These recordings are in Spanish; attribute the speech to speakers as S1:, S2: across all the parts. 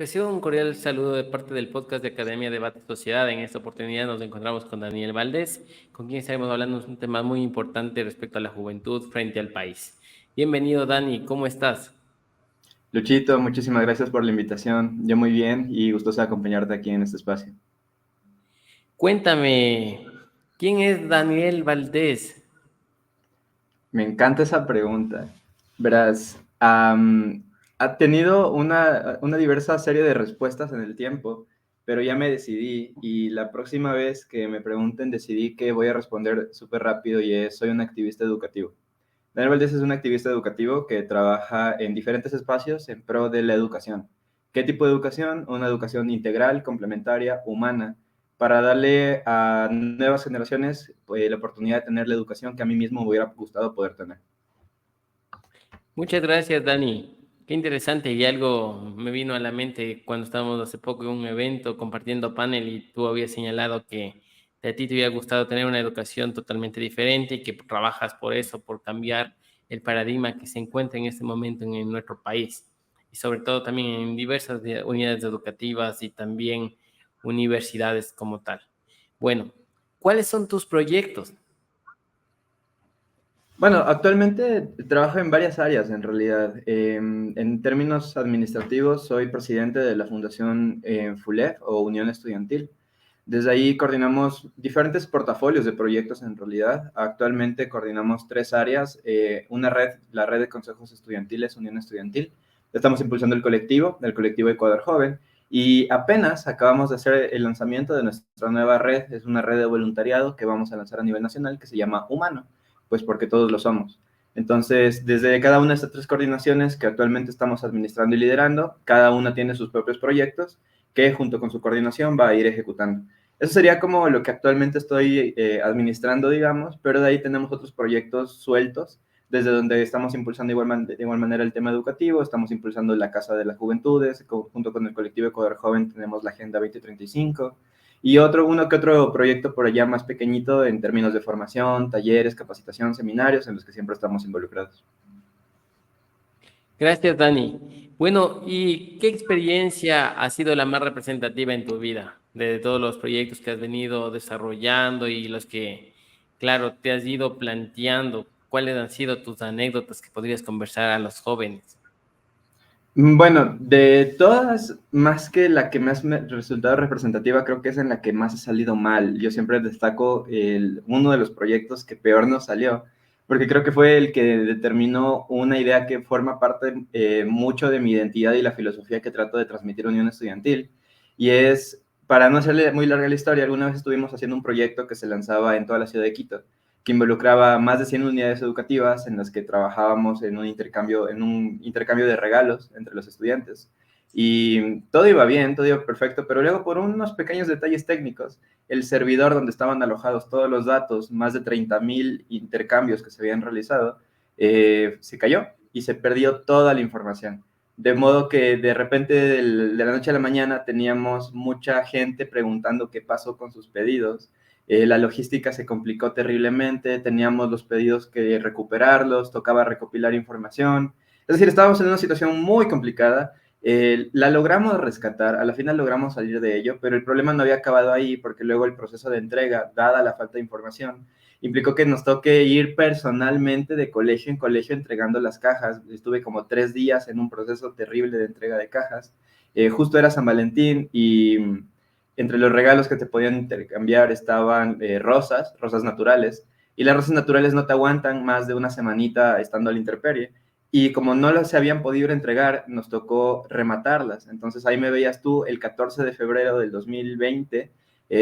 S1: Recibo un cordial saludo de parte del podcast de Academia Debate Sociedad. En esta oportunidad nos encontramos con Daniel Valdés, con quien estaremos hablando de un tema muy importante respecto a la juventud frente al país. Bienvenido, Dani, ¿cómo estás?
S2: Luchito, muchísimas gracias por la invitación. Yo muy bien y gustoso de acompañarte aquí en este espacio.
S1: Cuéntame, ¿quién es Daniel Valdés?
S2: Me encanta esa pregunta. Verás, ha tenido una diversa serie de respuestas en el tiempo, pero ya me decidí y la próxima vez que me pregunten decidí que voy a responder súper rápido y soy un activista educativo. Daniel Valdés es un activista educativo que trabaja en diferentes espacios en pro de la educación. ¿Qué tipo de educación? Una educación integral, complementaria, humana, para darle a nuevas generaciones la oportunidad de tener la educación que a mí mismo me hubiera gustado poder tener.
S1: Muchas gracias, Dani. Qué interesante. Y algo me vino a la mente cuando estábamos hace poco en un evento compartiendo panel y tú habías señalado que a ti te hubiera gustado tener una educación totalmente diferente y que trabajas por eso, por cambiar el paradigma que se encuentra en este momento en nuestro país y sobre todo también en diversas unidades educativas y también universidades como tal. Bueno, ¿cuáles son tus proyectos?
S2: Bueno, actualmente trabajo en varias áreas en realidad. En términos administrativos, soy presidente de la Fundación FULEF o Unión Estudiantil. Desde ahí coordinamos diferentes portafolios de proyectos en realidad. Actualmente coordinamos tres áreas. Una red, la red de consejos estudiantiles, Unión Estudiantil. Estamos impulsando el colectivo Ecuador Joven. Y apenas acabamos de hacer el lanzamiento de nuestra nueva red. Es una red de voluntariado que vamos a lanzar a nivel nacional que se llama Humano, pues porque todos lo somos. Entonces, desde cada una de estas tres coordinaciones que actualmente estamos administrando y liderando, cada una tiene sus propios proyectos que junto con su coordinación va a ir ejecutando. Eso sería como lo que actualmente estoy administrando, digamos, pero de ahí tenemos otros proyectos sueltos, desde donde estamos impulsando de igual manera el tema educativo, estamos impulsando la Casa de las Juventudes, junto con el colectivo Ecuador Joven tenemos la Agenda 2035, y uno que otro proyecto por allá más pequeñito en términos de formación, talleres, capacitación, seminarios, en los que siempre estamos involucrados.
S1: Gracias, Dani. Bueno, ¿y qué experiencia ha sido la más representativa en tu vida? De todos los proyectos que has venido desarrollando y los que, claro, te has ido planteando. ¿Cuáles han sido tus anécdotas que podrías conversar a los jóvenes?
S2: Bueno, de todas, más que la que más me ha resultado representativa, creo que es en la que más ha salido mal. Yo siempre destaco uno de los proyectos que peor nos salió, porque creo que fue el que determinó una idea que forma parte mucho de mi identidad y la filosofía que trato de transmitir a Unión Estudiantil. Y es, para no hacerle muy larga la historia, alguna vez estuvimos haciendo un proyecto que se lanzaba en toda la ciudad de Quito, que involucraba más de 100 unidades educativas en las que trabajábamos en un intercambio de regalos entre los estudiantes. Y todo iba bien, todo iba perfecto, pero luego por unos pequeños detalles técnicos, el servidor donde estaban alojados todos los datos, más de 30,000 intercambios que se habían realizado, se cayó y se perdió toda la información. De modo que de repente de la noche a la mañana teníamos mucha gente preguntando qué pasó con sus pedidos. La logística se complicó terriblemente, teníamos los pedidos que recuperarlos, tocaba recopilar información. Es decir, estábamos en una situación muy complicada. La logramos rescatar, a la final logramos salir de ello, pero el problema no había acabado ahí porque luego el proceso de entrega, dada la falta de información, implicó que nos toque ir personalmente de colegio en colegio entregando las cajas. Estuve como 3 días en un proceso terrible de entrega de cajas. Justo era San Valentín y entre los regalos que te podían intercambiar estaban rosas naturales, y las rosas naturales no te aguantan más de una semanita estando a la intemperie, y como no las se habían podido entregar, nos tocó rematarlas. Entonces ahí me veías tú el 14 de febrero del 2020,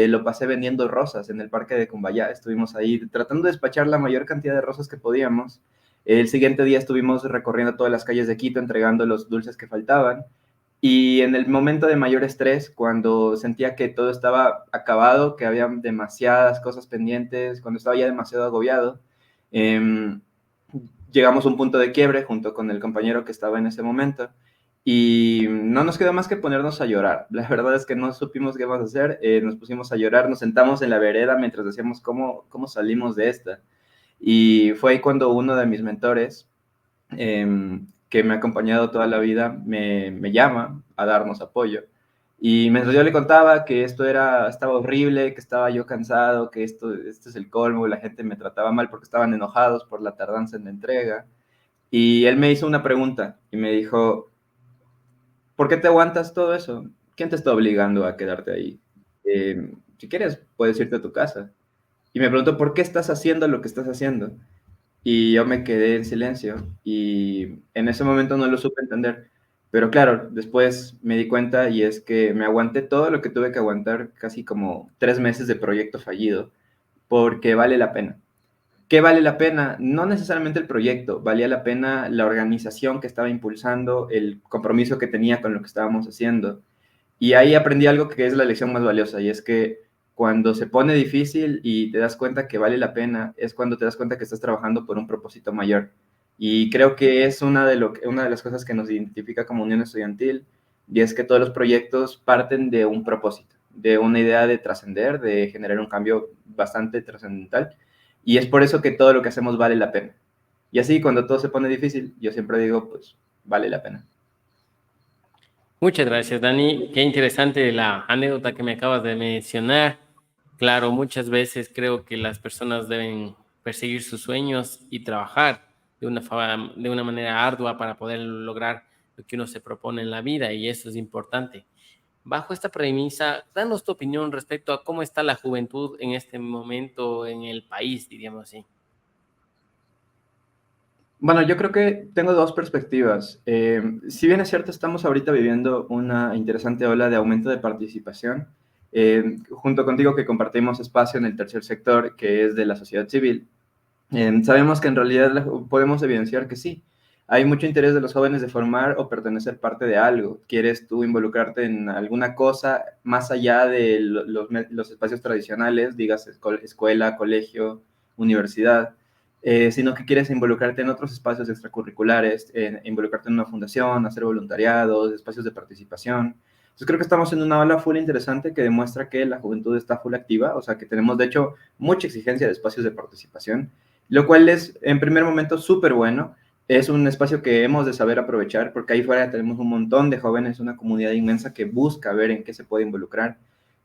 S2: lo pasé vendiendo rosas en el parque de Cumbayá. Estuvimos ahí tratando de despachar la mayor cantidad de rosas que podíamos. El siguiente día estuvimos recorriendo todas las calles de Quito entregando los dulces que faltaban. Y en el momento de mayor estrés, cuando sentía que todo estaba acabado, que había demasiadas cosas pendientes, cuando estaba ya demasiado agobiado, eh, llegamos a un punto de quiebre junto con el compañero que estaba en ese momento y no nos quedó más que ponernos a llorar. La verdad es que no supimos qué íbamos a hacer, nos pusimos a llorar, nos sentamos en la vereda mientras decíamos cómo salimos de esta. Y fue ahí cuando uno de mis mentores, eh, que me ha acompañado toda la vida, me llama a darnos apoyo. Y mientras yo le contaba que estaba horrible, que estaba yo cansado, que esto es el colmo, la gente me trataba mal porque estaban enojados por la tardanza en la entrega. Y él me hizo una pregunta y me dijo, ¿por qué te aguantas todo eso? ¿Quién te está obligando a quedarte ahí? Si quieres, puedes irte a tu casa. Y me preguntó, ¿por qué estás haciendo lo que estás haciendo? Y yo me quedé en silencio y en ese momento no lo supe entender. Pero claro, después me di cuenta y es que me aguanté todo lo que tuve que aguantar, casi como 3 meses de proyecto fallido, porque vale la pena. ¿Qué vale la pena? No necesariamente el proyecto, valía la pena la organización que estaba impulsando, el compromiso que tenía con lo que estábamos haciendo. Y ahí aprendí algo que es la lección más valiosa, y es que cuando se pone difícil y te das cuenta que vale la pena, es cuando te das cuenta que estás trabajando por un propósito mayor. Y creo que es una de las cosas que nos identifica como Unión Estudiantil, y es que todos los proyectos parten de un propósito, de una idea de trascender, de generar un cambio bastante trascendental. Y es por eso que todo lo que hacemos vale la pena. Y así, cuando todo se pone difícil, yo siempre digo, pues, vale la pena.
S1: Muchas gracias, Dani. Qué interesante la anécdota que me acabas de mencionar. Claro, muchas veces creo que las personas deben perseguir sus sueños y trabajar de una manera ardua para poder lograr lo que uno se propone en la vida, y eso es importante. Bajo esta premisa, danos tu opinión respecto a cómo está la juventud en este momento en el país, diríamos así.
S2: Bueno, yo creo que tengo dos perspectivas. Si bien es cierto, estamos ahorita viviendo una interesante ola de aumento de participación, junto contigo que compartimos espacio en el tercer sector, que es de la sociedad civil, sabemos que en realidad podemos evidenciar que sí. Hay mucho interés de los jóvenes de formar o pertenecer parte de algo. ¿Quieres tú involucrarte en alguna cosa más allá de los espacios tradicionales, digas escuela, colegio, universidad? Sino que quieres involucrarte en otros espacios extracurriculares, involucrarte en una fundación, hacer voluntariados, espacios de participación. Entonces creo que estamos en una ola full interesante que demuestra que la juventud está full activa, o sea que tenemos de hecho mucha exigencia de espacios de participación, lo cual es en primer momento súper bueno. Es un espacio que hemos de saber aprovechar porque ahí fuera tenemos un montón de jóvenes, una comunidad inmensa que busca ver en qué se puede involucrar.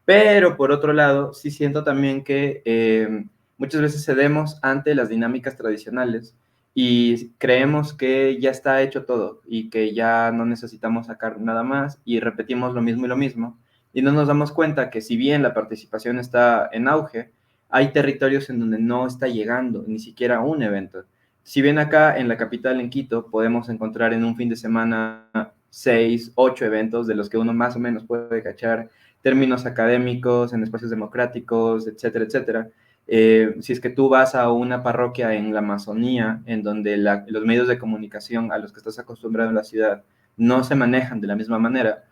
S2: Pero por otro lado, sí siento también que muchas veces cedemos ante las dinámicas tradicionales y creemos que ya está hecho todo y que ya no necesitamos sacar nada más y repetimos lo mismo y lo mismo. Y no nos damos cuenta que si bien la participación está en auge, hay territorios en donde no está llegando ni siquiera un evento. Si bien acá en la capital, en Quito, podemos encontrar en un fin de semana 6, 8 eventos de los que uno más o menos puede cachar términos académicos, en espacios democráticos, etcétera, etcétera. Si es que tú vas a una parroquia en la Amazonía, en donde los medios de comunicación a los que estás acostumbrado en la ciudad no se manejan de la misma manera,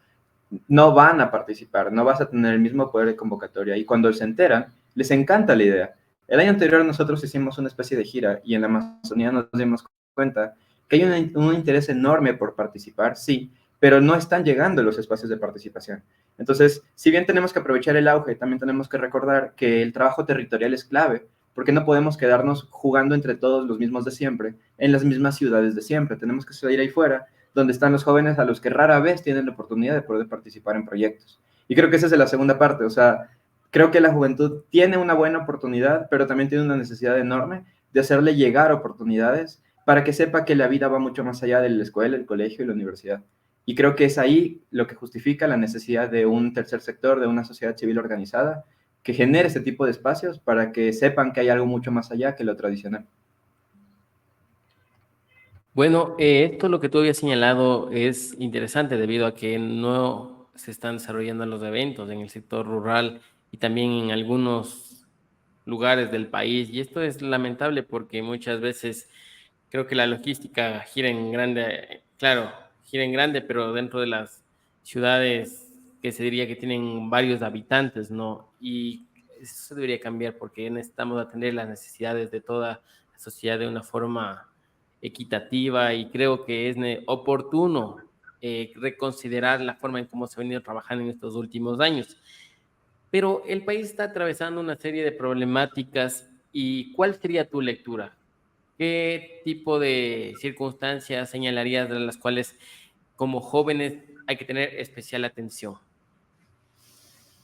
S2: no van a participar, no vas a tener el mismo poder de convocatoria. Y cuando se enteran, les encanta la idea. El año anterior nosotros hicimos una especie de gira y en la Amazonía nos dimos cuenta que hay un interés enorme por participar, sí, pero no están llegando los espacios de participación. Entonces, si bien tenemos que aprovechar el auge, también tenemos que recordar que el trabajo territorial es clave, porque no podemos quedarnos jugando entre todos los mismos de siempre, en las mismas ciudades de siempre. Tenemos que salir ahí fuera donde están los jóvenes a los que rara vez tienen la oportunidad de poder participar en proyectos. Y creo que esa es la segunda parte, o sea, creo que la juventud tiene una buena oportunidad, pero también tiene una necesidad enorme de hacerle llegar oportunidades para que sepa que la vida va mucho más allá de la escuela, el colegio y la universidad. Y creo que es ahí lo que justifica la necesidad de un tercer sector, de una sociedad civil organizada, que genere este tipo de espacios para que sepan que hay algo mucho más allá que lo tradicional.
S1: Bueno, esto lo que tú habías señalado es interesante debido a que no se están desarrollando los eventos en el sector rural y también en algunos lugares del país. Y esto es lamentable porque muchas veces creo que la logística gira en grande, claro, gira en grande, pero dentro de las ciudades que se diría que tienen varios habitantes, ¿no? Y eso debería cambiar porque necesitamos atender las necesidades de toda la sociedad de una forma equitativa, y creo que es oportuno reconsiderar la forma en cómo se ha venido trabajando en estos últimos años. Pero el país está atravesando una serie de problemáticas, y ¿cuál sería tu lectura? ¿qué tipo de circunstancias señalarías de las cuales como jóvenes hay que tener especial atención?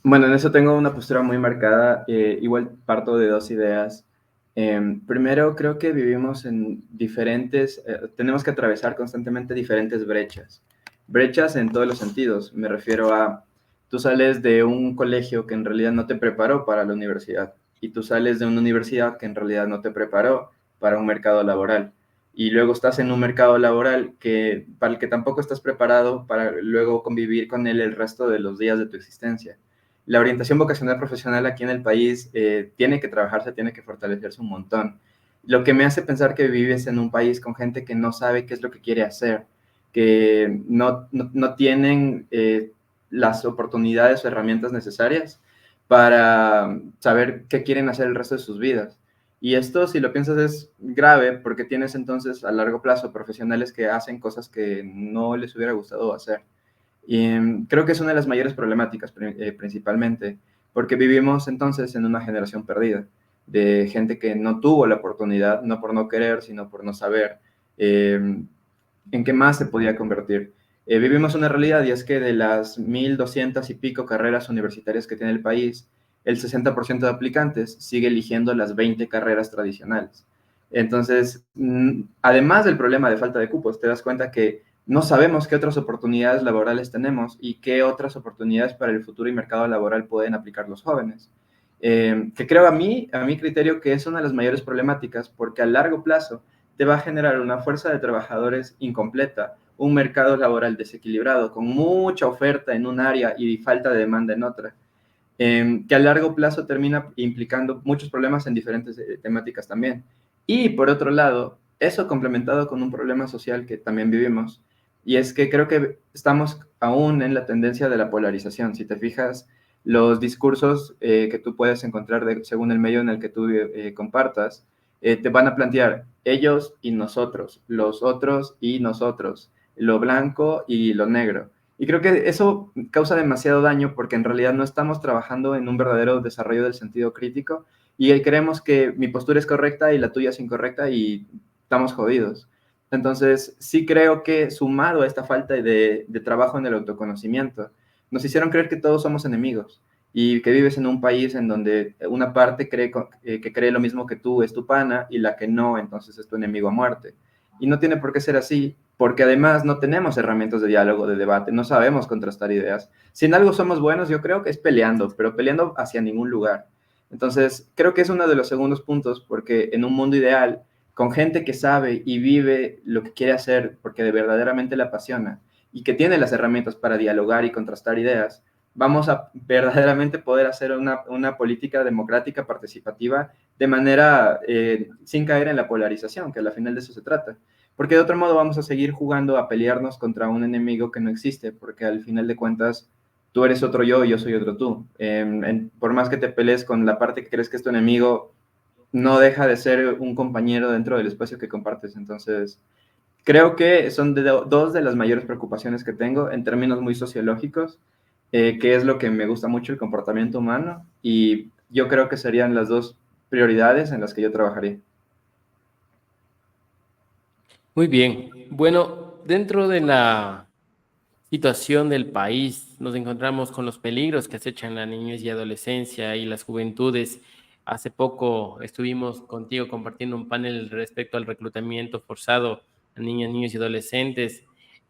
S2: Bueno, en eso tengo una postura muy marcada. Igual parto de dos ideas. Primero, creo que vivimos en tenemos que atravesar constantemente diferentes brechas. Brechas en todos los sentidos. Me refiero a, tú sales de un colegio que en realidad no te preparó para la universidad y tú sales de una universidad que en realidad no te preparó para un mercado laboral. Y luego estás en un mercado laboral para el que tampoco estás preparado para luego convivir con él el resto de los días de tu existencia. La orientación vocacional profesional aquí en el país tiene que trabajarse, tiene que fortalecerse un montón. Lo que me hace pensar que vives en un país con gente que no sabe qué es lo que quiere hacer, que no tienen las oportunidades o herramientas necesarias para saber qué quieren hacer el resto de sus vidas. Y esto, si lo piensas, es grave porque tienes entonces a largo plazo profesionales que hacen cosas que no les hubiera gustado hacer. Y creo que es una de las mayores problemáticas principalmente, porque vivimos entonces en una generación perdida, de gente que no tuvo la oportunidad, no por no querer, sino por no saber en qué más se podía convertir. Vivimos una realidad y es que de las 1.200 y pico carreras universitarias que tiene el país, el 60% de aplicantes sigue eligiendo las 20 carreras tradicionales. Entonces, además del problema de falta de cupos, te das cuenta que no sabemos qué otras oportunidades laborales tenemos y qué otras oportunidades para el futuro y mercado laboral pueden aplicar los jóvenes. Que creo a mi criterio, que es una de las mayores problemáticas, porque a largo plazo te va a generar una fuerza de trabajadores incompleta, un mercado laboral desequilibrado, con mucha oferta en un área y falta de demanda en otra, que a largo plazo termina implicando muchos problemas en diferentes temáticas también. Y por otro lado, eso complementado con un problema social que también vivimos, y es que creo que estamos aún en la tendencia de la polarización. Si te fijas, los discursos que tú puedes encontrar según el medio en el que tú compartas, te van a plantear ellos y nosotros, los otros y nosotros, lo blanco y lo negro. Y creo que eso causa demasiado daño porque en realidad no estamos trabajando en un verdadero desarrollo del sentido crítico y creemos que mi postura es correcta y la tuya es incorrecta y estamos jodidos. Entonces, sí creo que sumado a esta falta de trabajo en el autoconocimiento, nos hicieron creer que todos somos enemigos y que vives en un país en donde una parte cree que cree lo mismo que tú es tu pana y la que no, entonces es tu enemigo a muerte. Y no tiene por qué ser así, porque además no tenemos herramientas de diálogo, de debate, no sabemos contrastar ideas. Si en algo somos buenos, yo creo que es peleando, pero peleando hacia ningún lugar. Entonces, creo que es uno de los segundos puntos, porque en un mundo ideal, con gente que sabe y vive lo que quiere hacer porque de verdaderamente le apasiona y que tiene las herramientas para dialogar y contrastar ideas, vamos a verdaderamente poder hacer una política democrática participativa de manera sin caer en la polarización, que al final de eso se trata. Porque de otro modo vamos a seguir jugando a pelearnos contra un enemigo que no existe, porque al final de cuentas tú eres otro yo y yo soy otro tú. Por más que te pelees con la parte que crees que es tu enemigo, no deja de ser un compañero dentro del espacio que compartes. Entonces, creo que son dos de las mayores preocupaciones que tengo en términos muy sociológicos, que es lo que me gusta mucho, el comportamiento humano, y yo creo que serían las dos prioridades en las que yo trabajaría.
S1: Muy bien. Bueno, dentro de la situación del país, nos encontramos con los peligros que acechan la niñez y adolescencia y las juventudes. Hace poco estuvimos contigo compartiendo un panel respecto al reclutamiento forzado a niñas, niños y adolescentes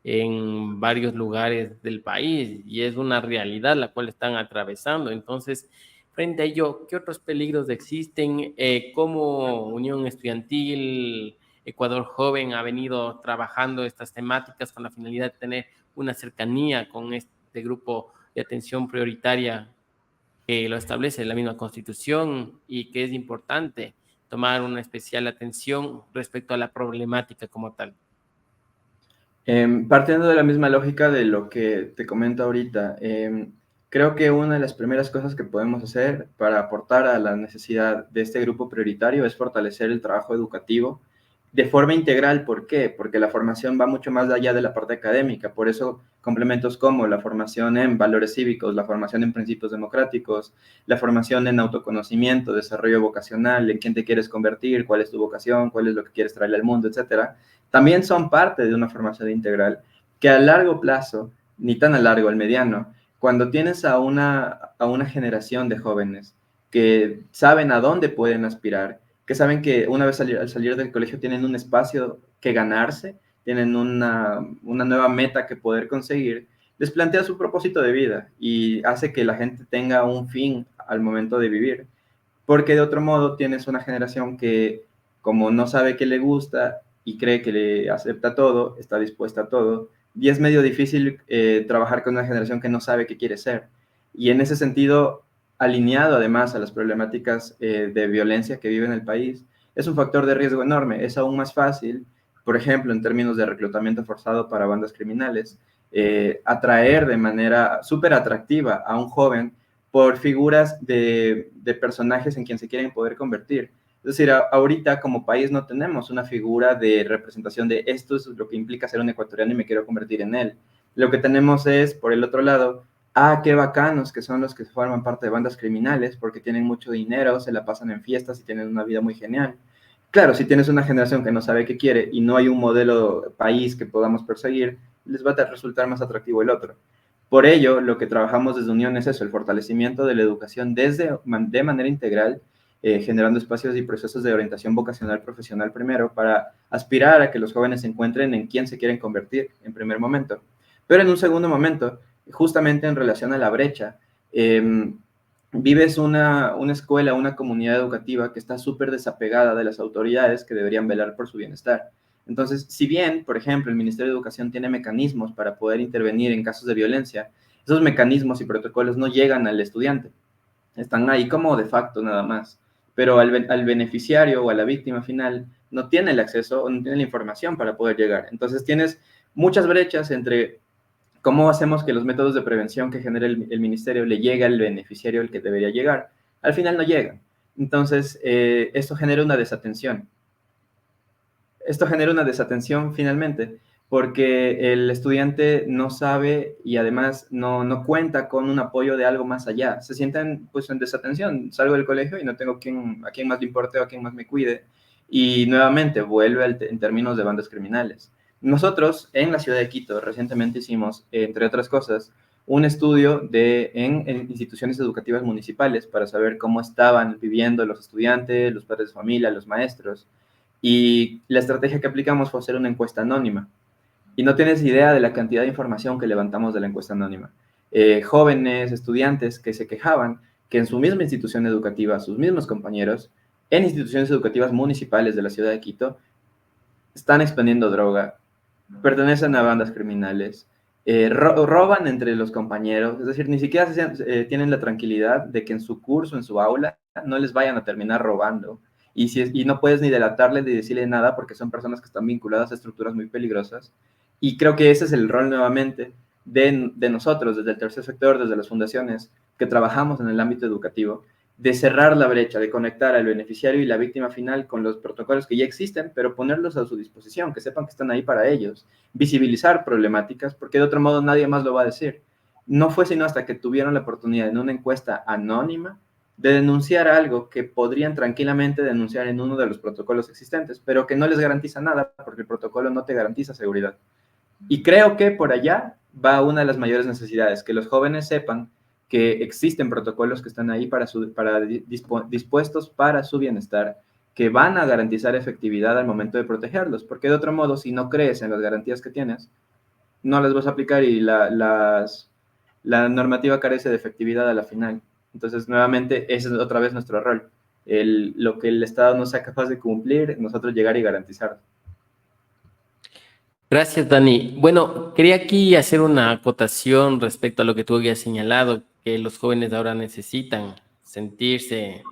S1: en varios lugares del país y es una realidad la cual están atravesando. Entonces, frente a ello, ¿qué otros peligros existen? ¿Cómo Unión Estudiantil Ecuador Joven ha venido trabajando estas temáticas con la finalidad de tener una cercanía con este grupo de atención prioritaria que lo establece la misma Constitución y que es importante tomar una especial atención respecto a la problemática como tal?
S2: Partiendo de la misma lógica de lo que te comento ahorita, creo que una de las primeras cosas que podemos hacer para aportar a la necesidad de este grupo prioritario es fortalecer el trabajo educativo de forma integral. ¿Por qué? Porque la formación va mucho más allá de la parte académica. Por eso complementos como la formación en valores cívicos, la formación en principios democráticos, la formación en autoconocimiento, desarrollo vocacional, en quién te quieres convertir, cuál es tu vocación, cuál es lo que quieres traerle al mundo, etcétera, también son parte de una formación integral que a largo plazo, ni tan a largo, al mediano, cuando tienes a una generación de jóvenes que saben a dónde pueden aspirar, que saben que una vez al salir del colegio tienen un espacio que ganarse, tienen una nueva meta que poder conseguir, les plantea su propósito de vida y hace que la gente tenga un fin al momento de vivir. Porque de otro modo tienes una generación que, como no sabe qué le gusta y cree que le acepta todo, está dispuesta a todo, y es medio difícil trabajar con una generación que no sabe qué quiere ser. Y en ese sentido, alineado además a las problemáticas de violencia que vive en el país, es un factor de riesgo enorme. Es aún más fácil, por ejemplo, en términos de reclutamiento forzado para bandas criminales, atraer de manera súper atractiva a un joven por figuras de personajes en quien se quieren poder convertir. Es decir, ahorita como país no tenemos una figura de representación de esto es lo que implica ser un ecuatoriano y me quiero convertir en él. Lo que tenemos es, por el otro lado, qué bacanos que son los que forman parte de bandas criminales porque tienen mucho dinero, se la pasan en fiestas y tienen una vida muy genial. Claro, si tienes una generación que no sabe qué quiere y no hay un modelo país que podamos perseguir, les va a resultar más atractivo el otro. Por ello, lo que trabajamos desde Unión es eso, el fortalecimiento de la educación de manera integral, generando espacios y procesos de orientación vocacional profesional primero, para aspirar a que los jóvenes se encuentren en quién se quieren convertir en primer momento. Pero en un segundo momento, justamente en relación a la brecha, vives una escuela, una comunidad educativa que está súper desapegada de las autoridades que deberían velar por su bienestar. Entonces, si bien, por ejemplo, el Ministerio de Educación tiene mecanismos para poder intervenir en casos de violencia, esos mecanismos y protocolos no llegan al estudiante, están ahí como de facto nada más, pero al beneficiario o a la víctima final no tiene el acceso o no tiene la información para poder llegar. Entonces, tienes muchas brechas entre cómo hacemos que los métodos de prevención que genera el ministerio le llegue al beneficiario el que debería llegar. Al final no llegan. Entonces, esto genera una desatención. Esto genera una desatención finalmente, porque el estudiante no sabe y además no cuenta con un apoyo de algo más allá. Se sienten pues en desatención. Salgo del colegio y no tengo a quién más le importe o a quién más me cuide. Y nuevamente vuelve en términos de bandas criminales. Nosotros en la ciudad de Quito recientemente hicimos, entre otras cosas, un estudio en instituciones educativas municipales para saber cómo estaban viviendo los estudiantes, los padres de familia, los maestros. Y la estrategia que aplicamos fue hacer una encuesta anónima. Y no tienes idea de la cantidad de información que levantamos de la encuesta anónima. Jóvenes, estudiantes que se quejaban que en su misma institución educativa, sus mismos compañeros, en instituciones educativas municipales de la ciudad de Quito, están expendiendo droga, pertenecen a bandas criminales, roban entre los compañeros, es decir, ni siquiera tienen la tranquilidad de que en su curso, en su aula, no les vayan a terminar robando. Y no puedes ni delatarles ni decirle nada porque son personas que están vinculadas a estructuras muy peligrosas. Y creo que ese es el rol nuevamente de nosotros, desde el tercer sector, desde las fundaciones, que trabajamos en el ámbito educativo, de cerrar la brecha, de conectar al beneficiario y la víctima final con los protocolos que ya existen, pero ponerlos a su disposición, que sepan que están ahí para ellos, visibilizar problemáticas, porque de otro modo nadie más lo va a decir. No fue sino hasta que tuvieron la oportunidad en una encuesta anónima de denunciar algo que podrían tranquilamente denunciar en uno de los protocolos existentes, pero que no les garantiza nada, porque el protocolo no te garantiza seguridad. Y creo que por allá va una de las mayores necesidades, que los jóvenes sepan que existen protocolos que están ahí dispuestos para su bienestar, que van a garantizar efectividad al momento de protegerlos, porque de otro modo, si no crees en las garantías que tienes, no las vas a aplicar y la normativa carece de efectividad a la final. Entonces, nuevamente, ese es otra vez nuestro rol. Lo que el Estado no sea capaz de cumplir, nosotros llegar y garantizar.
S1: Gracias, Dani. Bueno, quería aquí hacer una acotación respecto a lo que tú habías señalado, que los jóvenes ahora necesitan sentirse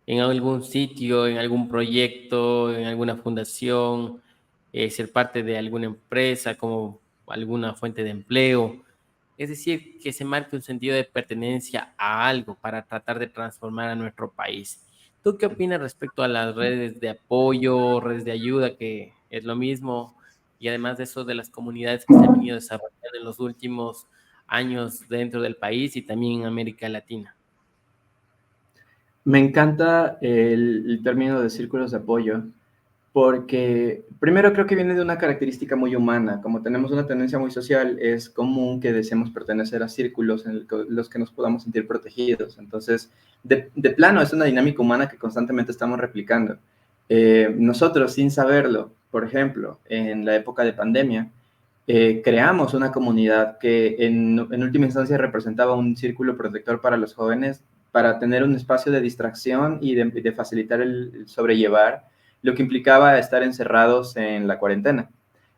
S1: en algún sitio, en algún proyecto, en alguna fundación, ser parte de alguna empresa como alguna fuente de empleo. Es decir, que se marque un sentido de pertenencia a algo para tratar de transformar a nuestro país. ¿Tú qué opinas respecto a las redes de apoyo, redes de ayuda, que es lo mismo, y además de eso de las comunidades que se han venido desarrollando en los últimos años dentro del país y también en América Latina?
S2: Me encanta el término de círculos de apoyo, porque primero creo que viene de una característica muy humana. Como tenemos una tendencia muy social, es común que deseemos pertenecer a círculos en los que nos podamos sentir protegidos. Entonces, de plano, es una dinámica humana que constantemente estamos replicando. Nosotros, sin saberlo, por ejemplo, en la época de pandemia, creamos una comunidad que en última instancia representaba un círculo protector para los jóvenes, para tener un espacio de distracción y de facilitar el sobrellevar lo que implicaba estar encerrados en la cuarentena.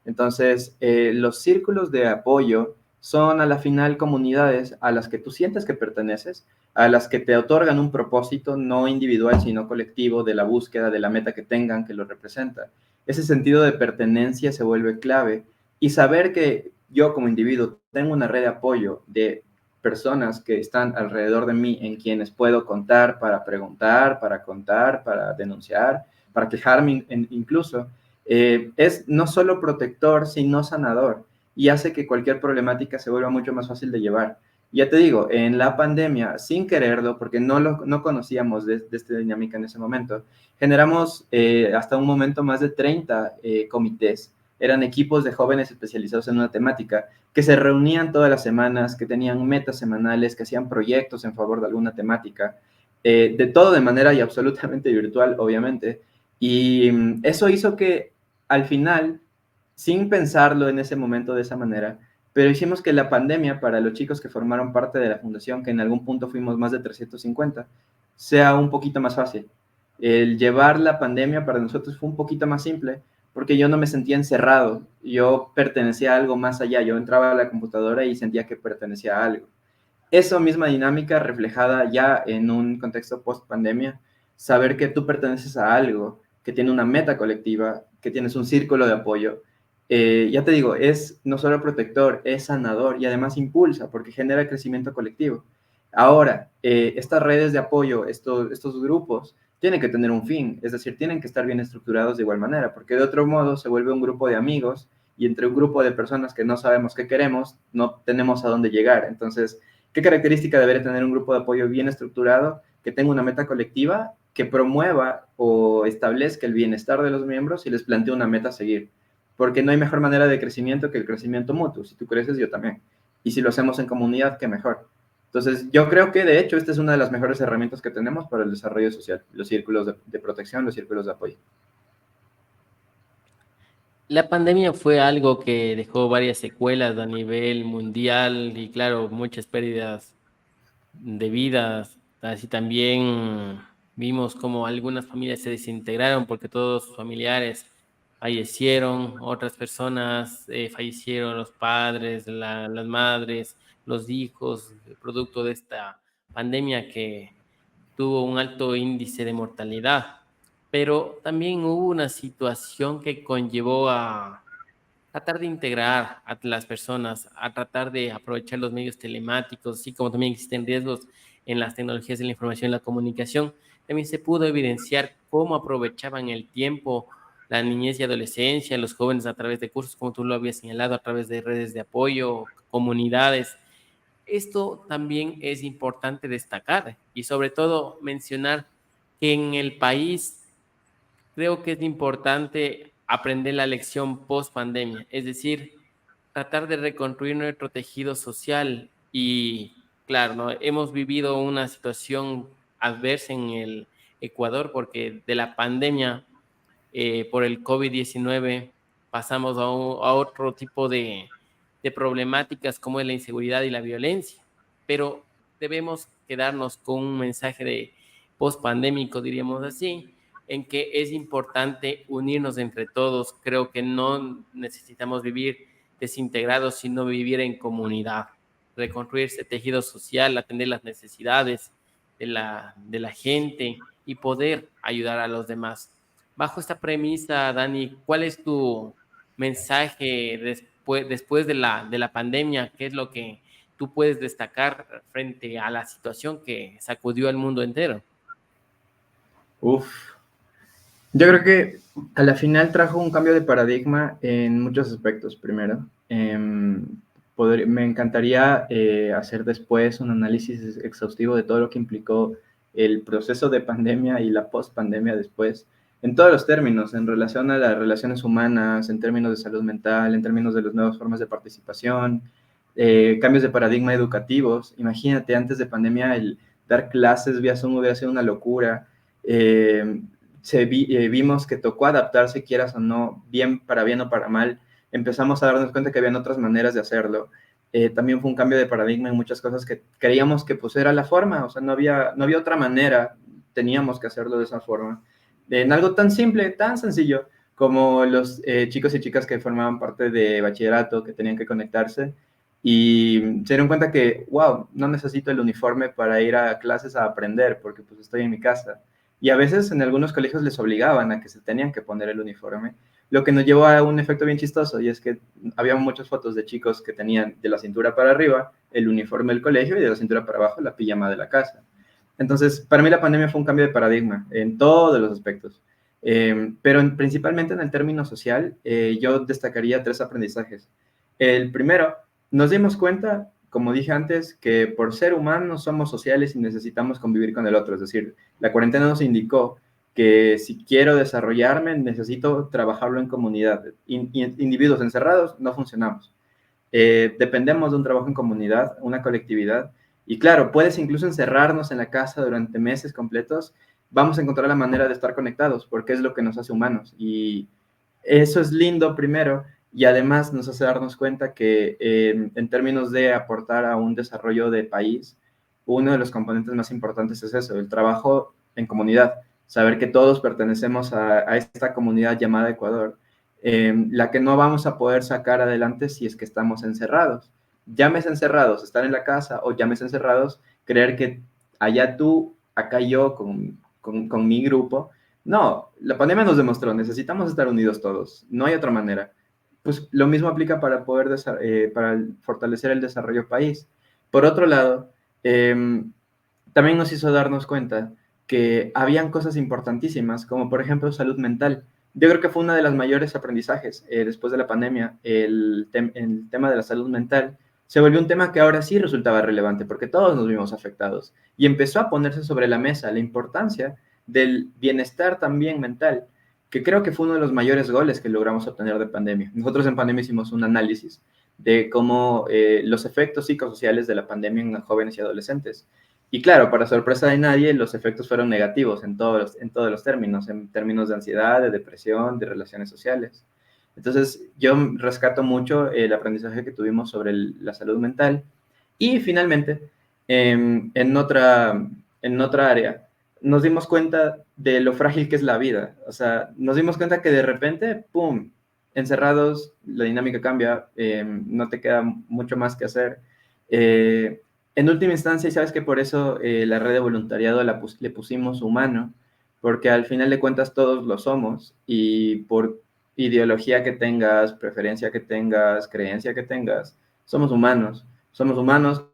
S2: Entonces, los círculos de apoyo son a la final comunidades a las que tú sientes que perteneces, a las que te otorgan un propósito no individual, sino colectivo de la búsqueda de la meta que tengan que lo representa. Ese sentido de pertenencia se vuelve clave y saber que yo como individuo tengo una red de apoyo de personas que están alrededor de mí en quienes puedo contar para preguntar, para contar, para denunciar, para quejarme incluso, es no solo protector, sino sanador y hace que cualquier problemática se vuelva mucho más fácil de llevar. Ya te digo, en la pandemia, sin quererlo, porque no conocíamos de esta dinámica en ese momento, generamos hasta un momento más de 30 comités. Eran equipos de jóvenes especializados en una temática que se reunían todas las semanas, que tenían metas semanales, que hacían proyectos en favor de alguna temática, de todo de manera y absolutamente virtual, obviamente. Y eso hizo que al final, sin pensarlo en ese momento de esa manera, pero hicimos que la pandemia para los chicos que formaron parte de la fundación, que en algún punto fuimos más de 350, sea un poquito más fácil. El llevar la pandemia para nosotros fue un poquito más simple, porque yo no me sentía encerrado, yo pertenecía a algo más allá, yo entraba a la computadora y sentía que pertenecía a algo. Esa misma dinámica reflejada ya en un contexto post pandemia, saber que tú perteneces a algo, que tiene una meta colectiva, que tienes un círculo de apoyo, ya te digo, es no solo protector, es sanador y además impulsa porque genera crecimiento colectivo. Ahora, estas redes de apoyo, estos grupos, tienen que tener un fin, es decir, tienen que estar bien estructurados de igual manera, porque de otro modo se vuelve un grupo de amigos y entre un grupo de personas que no sabemos qué queremos, no tenemos a dónde llegar. Entonces, ¿qué característica debería tener un grupo de apoyo bien estructurado, que tenga una meta colectiva, que promueva o establezca el bienestar de los miembros y les plantee una meta a seguir? Porque no hay mejor manera de crecimiento que el crecimiento mutuo. Si tú creces, yo también. Y si lo hacemos en comunidad, qué mejor. Entonces, yo creo que de hecho esta es una de las mejores herramientas que tenemos para el desarrollo social, los círculos de protección, los círculos de apoyo.
S1: La pandemia fue algo que dejó varias secuelas a nivel mundial y claro, muchas pérdidas de vidas. Así también vimos como algunas familias se desintegraron porque todos sus familiares fallecieron, otras personas fallecieron, los padres, las madres, los hijos, producto de esta pandemia que tuvo un alto índice de mortalidad. Pero también hubo una situación que conllevó a tratar de integrar a las personas, a tratar de aprovechar los medios telemáticos, así como también existen riesgos en las tecnologías de la información y la comunicación. También se pudo evidenciar cómo aprovechaban el tiempo la niñez y adolescencia, los jóvenes a través de cursos, como tú lo habías señalado, a través de redes de apoyo, comunidades. Esto también es importante destacar y sobre todo mencionar que en el país creo que es importante aprender la lección post pandemia, es decir, tratar de reconstruir nuestro tejido social y claro, ¿no? Hemos vivido una situación adversa en el Ecuador porque de la pandemia por el COVID-19 pasamos a otro tipo de problemáticas como es la inseguridad y la violencia, pero debemos quedarnos con un mensaje de post-pandémico, diríamos así, en que es importante unirnos entre todos. Creo que no necesitamos vivir desintegrados, sino vivir en comunidad, reconstruir ese tejido social, atender las necesidades de la gente y poder ayudar a los demás. Bajo esta premisa, Dani, ¿cuál es tu mensaje después de la pandemia? ¿Qué es lo que tú puedes destacar frente a la situación que sacudió al mundo entero?
S2: Uf, yo creo que a la final trajo un cambio de paradigma en muchos aspectos. Primero, me encantaría hacer después un análisis exhaustivo de todo lo que implicó el proceso de pandemia y la post-pandemia después, en todos los términos, en relación a las relaciones humanas, en términos de salud mental, en términos de las nuevas formas de participación, cambios de paradigma educativos. Imagínate, antes de pandemia, el dar clases vía Zoom hubiera sido una locura. Eh, vimos que tocó adaptarse, quieras o no, bien o para mal. Empezamos a darnos cuenta que habían otras maneras de hacerlo. También fue un cambio de paradigma en muchas cosas que creíamos que pues era la forma, o sea, no había otra manera, teníamos que hacerlo de esa forma. En algo tan simple, tan sencillo, como los chicos y chicas que formaban parte de bachillerato, que tenían que conectarse, y se dieron cuenta que, wow, no necesito el uniforme para ir a clases a aprender, porque pues estoy en mi casa. Y a veces en algunos colegios les obligaban a que se tenían que poner el uniforme, lo que nos llevó a un efecto bien chistoso, y es que había muchas fotos de chicos que tenían de la cintura para arriba el uniforme del colegio y de la cintura para abajo la pijama de la casa. Entonces, para mí la pandemia fue un cambio de paradigma en todos los aspectos. Pero principalmente en el término social, yo destacaría tres aprendizajes. El primero, nos dimos cuenta, como dije antes, que por ser humanos somos sociales y necesitamos convivir con el otro. Es decir, la cuarentena nos indicó que si quiero desarrollarme, necesito trabajarlo en comunidad. Individuos encerrados no funcionamos. Dependemos de un trabajo en comunidad, una colectividad. Y claro, puedes incluso encerrarnos en la casa durante meses completos. Vamos a encontrar la manera de estar conectados, porque es lo que nos hace humanos. Y eso es lindo primero, y además nos hace darnos cuenta que en términos de aportar a un desarrollo de país, uno de los componentes más importantes es eso, el trabajo en comunidad, saber que todos pertenecemos a esta comunidad llamada Ecuador, la que no vamos a poder sacar adelante si es que estamos encerrados. Llámese encerrados, estar en la casa, o llámese encerrados, creer que allá tú, acá yo, con mi grupo. No, la pandemia nos demostró, necesitamos estar unidos todos, no hay otra manera. Pues lo mismo aplica para poder para fortalecer el desarrollo país. Por otro lado, también nos hizo darnos cuenta que habían cosas importantísimas, como por ejemplo salud mental. Yo creo que fue uno de los mayores aprendizajes después de la pandemia, el tema de la salud mental. Se volvió un tema que ahora sí resultaba relevante porque todos nos vimos afectados y empezó a ponerse sobre la mesa la importancia del bienestar también mental, que creo que fue uno de los mayores goles que logramos obtener de pandemia. Nosotros en pandemia hicimos un análisis de cómo los efectos psicosociales de la pandemia en jóvenes y adolescentes. Y claro, para sorpresa de nadie, los efectos fueron negativos en todos los términos, en términos de ansiedad, de depresión, de relaciones sociales. Entonces, yo rescato mucho el aprendizaje que tuvimos sobre la salud mental. Y finalmente, en otra área, nos dimos cuenta de lo frágil que es la vida. O sea, nos dimos cuenta que de repente, ¡pum!, encerrados, la dinámica cambia, no te queda mucho más que hacer. En última instancia, y sabes que por eso la red de voluntariado le pusimos humano, porque al final de cuentas todos lo somos, y por ideología que tengas, preferencia que tengas, creencia que tengas, somos humanos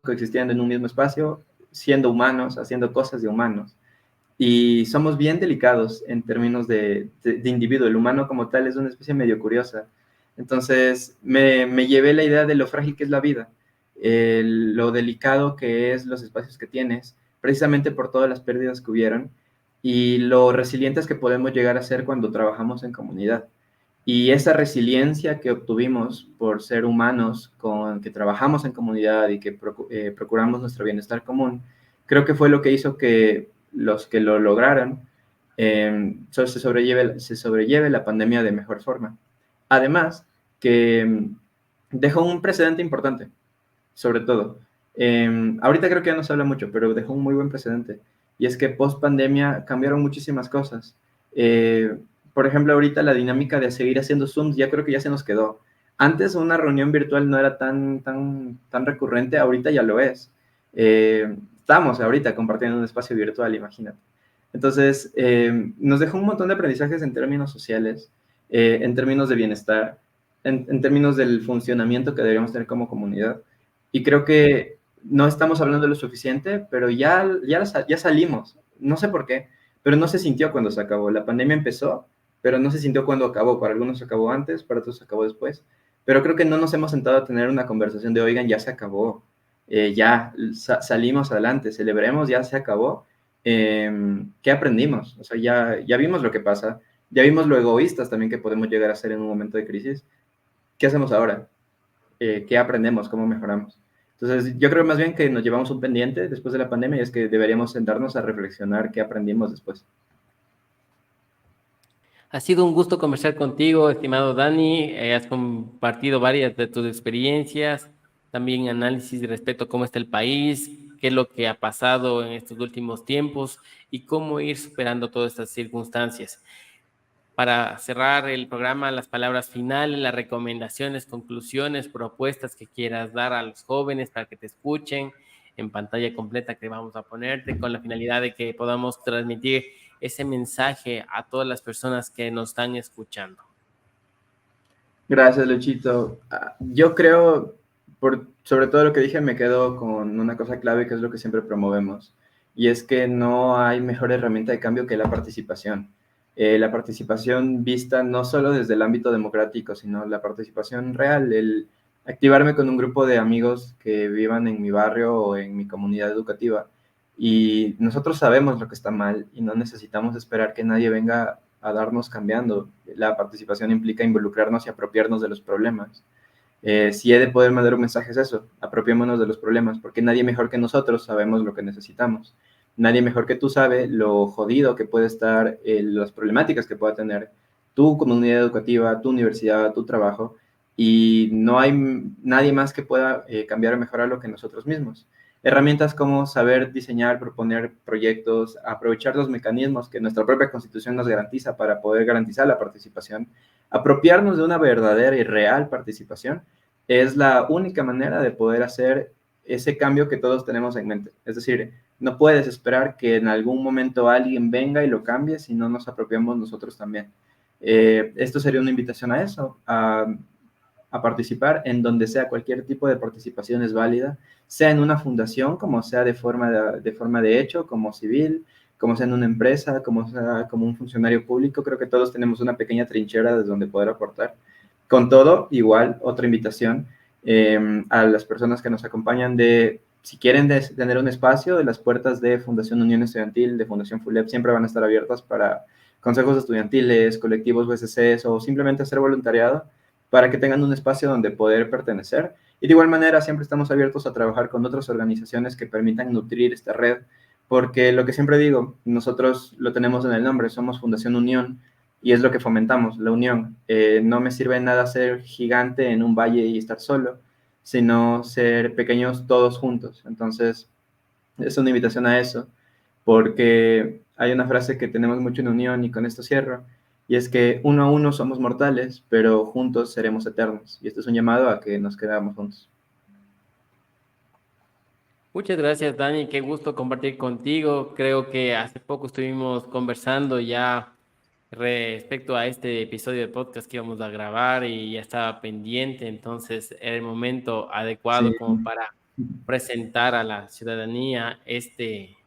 S2: coexistiendo en un mismo espacio, siendo humanos, haciendo cosas de humanos. Y somos bien delicados en términos de individuo. El humano como tal es una especie medio curiosa. Entonces me llevé la idea de lo frágil que es la vida, lo delicado que es los espacios que tienes, precisamente por todas las pérdidas que hubieron, y lo resilientes que podemos llegar a ser cuando trabajamos en comunidad. Y esa resiliencia que obtuvimos por ser humanos que trabajamos en comunidad y que procuramos nuestro bienestar común, creo que fue lo que hizo que los que lo lograron se sobrelleve la pandemia de mejor forma. Además, que dejó un precedente importante, sobre todo. Ahorita creo que ya no se habla mucho, pero dejó un muy buen precedente. Y es que post pandemia cambiaron muchísimas cosas. Por ejemplo, ahorita la dinámica de seguir haciendo Zooms ya creo que ya se nos quedó. Antes una reunión virtual no era tan recurrente, ahorita ya lo es. Estamos ahorita compartiendo un espacio virtual, imagínate. Entonces, nos dejó un montón de aprendizajes en términos sociales, en términos de bienestar, en términos del funcionamiento que deberíamos tener como comunidad. Y creo que no estamos hablando de lo suficiente, pero ya salimos. No sé por qué, pero no se sintió cuando se acabó. La pandemia empezó, pero no se sintió cuando acabó. Para algunos acabó antes, para otros acabó después. Pero creo que no nos hemos sentado a tener una conversación de, oigan, ya se acabó, ya salimos adelante, celebremos, ya se acabó. ¿Qué aprendimos? O sea, ya vimos lo que pasa, ya vimos lo egoístas también que podemos llegar a ser en un momento de crisis. ¿Qué hacemos ahora? ¿Qué aprendemos? ¿Cómo mejoramos? Entonces, yo creo más bien que nos llevamos un pendiente después de la pandemia y es que deberíamos sentarnos a reflexionar qué aprendimos después.
S1: Ha sido un gusto conversar contigo, estimado Dani. Has compartido varias de tus experiencias, también análisis respecto a cómo está el país, qué es lo que ha pasado en estos últimos tiempos y cómo ir superando todas estas circunstancias. Para cerrar el programa, las palabras finales, las recomendaciones, conclusiones, propuestas que quieras dar a los jóvenes para que te escuchen en pantalla completa que vamos a ponerte con la finalidad de que podamos transmitir ese mensaje a todas las personas que nos están escuchando.
S2: Gracias, Luchito. Yo creo, sobre todo lo que dije, me quedo con una cosa clave que es lo que siempre promovemos, y es que no hay mejor herramienta de cambio que la participación. La participación vista no solo desde el ámbito democrático, sino la participación real, el activarme con un grupo de amigos que vivan en mi barrio o en mi comunidad educativa. Y nosotros sabemos lo que está mal y no necesitamos esperar que nadie venga a darnos cambiando. La participación implica involucrarnos y apropiarnos de los problemas. Si he de poder mandar un mensaje es eso, apropiémonos de los problemas, porque nadie mejor que nosotros sabemos lo que necesitamos. Nadie mejor que tú sabe lo jodido que puede estar, las problemáticas que pueda tener tu comunidad educativa, tu universidad, tu trabajo, y no hay nadie más que pueda cambiar o mejorar lo que nosotros mismos. Herramientas como saber diseñar, proponer proyectos, aprovechar los mecanismos que nuestra propia Constitución nos garantiza para poder garantizar la participación, apropiarnos de una verdadera y real participación, es la única manera de poder hacer ese cambio que todos tenemos en mente. Es decir, no puedes esperar que en algún momento alguien venga y lo cambie si no nos apropiamos nosotros también. Esto sería una invitación a eso, a participar en donde sea. Cualquier tipo de participación es válida, sea en una fundación, como sea de forma de hecho, como civil, como sea en una empresa, como sea como un funcionario público. Creo que todos tenemos una pequeña trinchera desde donde poder aportar. Con todo, igual, otra invitación a las personas que nos acompañan de, si quieren tener un espacio, de las puertas de Fundación Unión Estudiantil, de Fundación FULEP, siempre van a estar abiertas para consejos estudiantiles, colectivos VCCs o simplemente hacer voluntariado, para que tengan un espacio donde poder pertenecer. Y de igual manera, siempre estamos abiertos a trabajar con otras organizaciones que permitan nutrir esta red, porque lo que siempre digo, nosotros lo tenemos en el nombre, somos Fundación Unión, y es lo que fomentamos, la unión. No me sirve de nada ser gigante en un valle y estar solo, sino ser pequeños todos juntos. Entonces, es una invitación a eso, porque hay una frase que tenemos mucho en unión, y con esto cierro, y es que uno a uno somos mortales, pero juntos seremos eternos. Y este es un llamado a que nos quedamos juntos.
S1: Muchas gracias, Dani. Qué gusto compartir contigo. Creo que hace poco estuvimos conversando ya respecto a este episodio de podcast que íbamos a grabar y ya estaba pendiente, entonces era el momento
S2: Sí.
S1: adecuado como para presentar a la ciudadanía este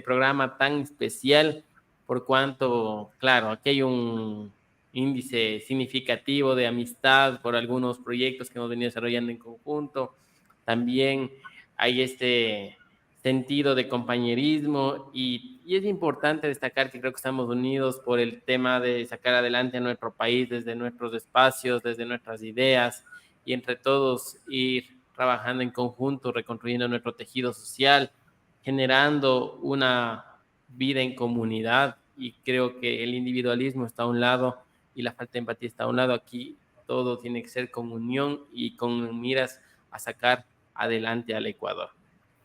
S1: programa tan especial, por cuanto, claro, aquí hay un índice significativo de amistad por algunos proyectos que hemos venido desarrollando en conjunto. También hay este sentido de compañerismo y es importante destacar que creo que estamos unidos por el tema de sacar adelante a nuestro país desde nuestros espacios, desde nuestras ideas y entre todos ir trabajando en conjunto, reconstruyendo nuestro tejido social, generando una vida en comunidad, y creo que el individualismo está a un lado y la falta de empatía está a un lado. Aquí todo tiene que ser con unión y con miras a sacar adelante al Ecuador.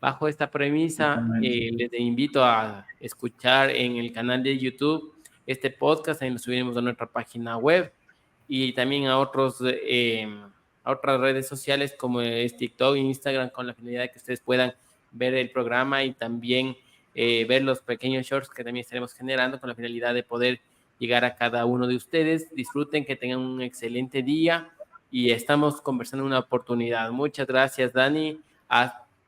S1: Bajo esta premisa, les invito a escuchar en el canal de YouTube este podcast, ahí lo subiremos a nuestra página web y también a otras redes sociales como es TikTok e Instagram, con la finalidad de que ustedes puedan ver el programa y también ver los pequeños shorts que también estaremos generando con la finalidad de poder llegar a cada uno de ustedes. Disfruten, que tengan un excelente día y estamos conversando en una oportunidad. Muchas gracias, Dani.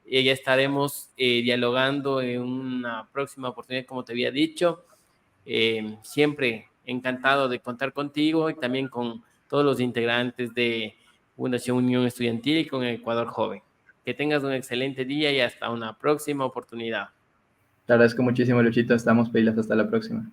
S1: Ya estaremos dialogando en una próxima oportunidad, como te había dicho. Siempre encantado de contar contigo y también con todos los integrantes de Fundación Unión Estudiantil y con Ecuador Joven. Que tengas un excelente día y hasta una próxima oportunidad.
S2: Te agradezco muchísimo, Luchito. Estamos pilas. Hasta la próxima.